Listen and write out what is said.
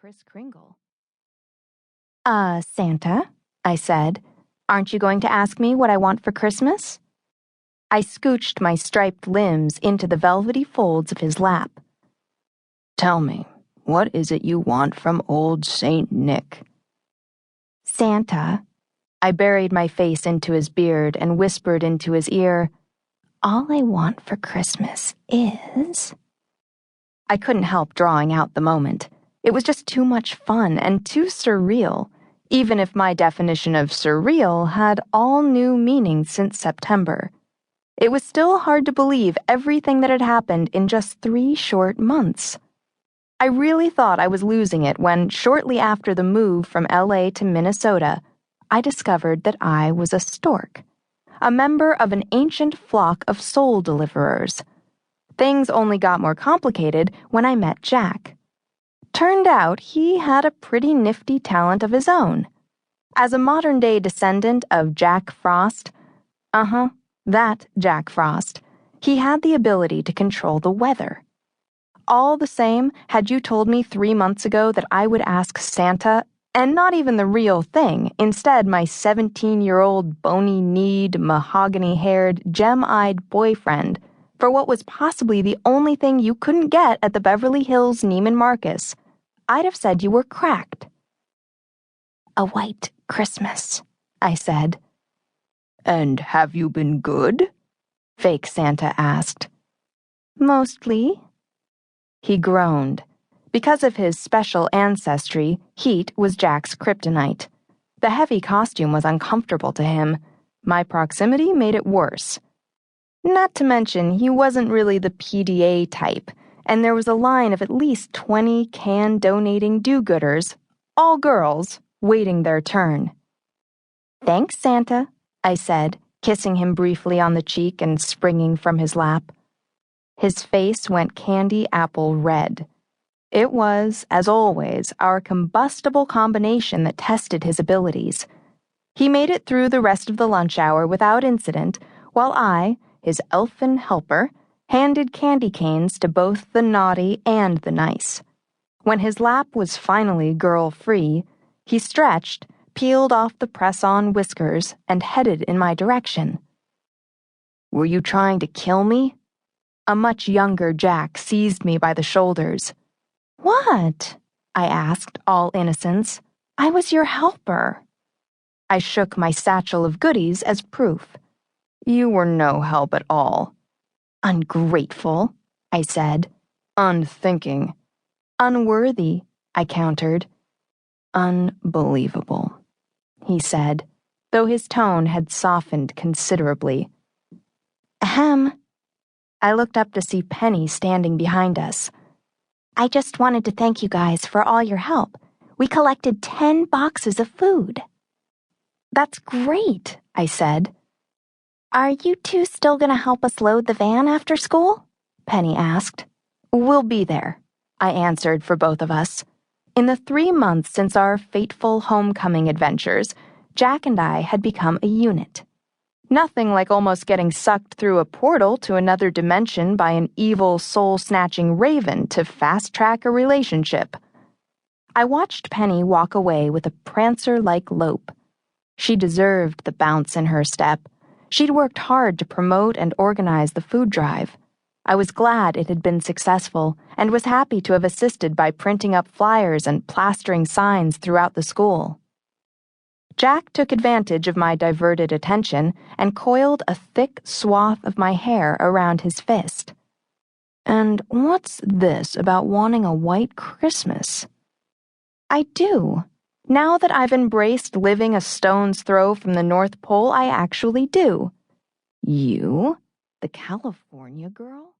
Kris Kringle. Santa, I said, aren't you going to ask me what I want for Christmas? I scooched my striped limbs into the velvety folds of his lap. Tell me, what is it you want from old Saint Nick? Santa, I buried my face into his beard and whispered into his ear, all I want for Christmas is... I couldn't help drawing out the moment. It was just too much fun and too surreal, even if my definition of surreal had all new meaning since September. It was still hard to believe everything that had happened in just 3 short months. I really thought I was losing it when, shortly after the move from LA to Minnesota, I discovered that I was a stork, a member of an ancient flock of soul deliverers. Things only got more complicated when I met Jack. Turned out he had a pretty nifty talent of his own. As a modern-day descendant of Jack Frost, that Jack Frost, he had the ability to control the weather. All the same, had you told me 3 months ago that I would ask Santa, and not even the real thing, instead my 17-year-old bony-kneed, mahogany-haired, gem-eyed boyfriend, for what was possibly the only thing you couldn't get at the Beverly Hills Neiman Marcus, I'd have said you were cracked. A white Christmas, I said. And have you been good? Fake Santa asked. Mostly. He groaned. Because of his special ancestry, heat was Jack's kryptonite. The heavy costume was uncomfortable to him. My proximity made it worse. Not to mention, he wasn't really the PDA type, and there was a line of at least 20 can-donating do-gooders, all girls, waiting their turn. Thanks, Santa, I said, kissing him briefly on the cheek and springing from his lap. His face went candy apple red. It was, as always, our combustible combination that tested his abilities. He made it through the rest of the lunch hour without incident, while I, his elfin helper, handed candy canes to both the naughty and the nice. When his lap was finally girl-free, he stretched, peeled off the press-on whiskers, and headed in my direction. Were you trying to kill me? A much younger Jack seized me by the shoulders. What? I asked, all innocence. I was your helper. I shook my satchel of goodies as proof. You were no help at all. Ungrateful, I said. Unthinking. Unworthy, I countered. Unbelievable, he said, though his tone had softened considerably. Ahem. I looked up to see Penny standing behind us. I just wanted to thank you guys for all your help. We collected 10 boxes of food. That's great, I said. Are you two still going to help us load the van after school? Penny asked. We'll be there, I answered for both of us. In the 3 months since our fateful homecoming adventures, Jack and I had become a unit. Nothing like almost getting sucked through a portal to another dimension by an evil, soul-snatching raven to fast-track a relationship. I watched Penny walk away with a prancer-like lope. She deserved the bounce in her step. She'd worked hard to promote and organize the food drive. I was glad it had been successful and was happy to have assisted by printing up flyers and plastering signs throughout the school. Jack took advantage of my diverted attention and coiled a thick swath of my hair around his fist. And what's this about wanting a white Christmas? I do. Now that I've embraced living a stone's throw from the North Pole, I actually do. You? The California girl?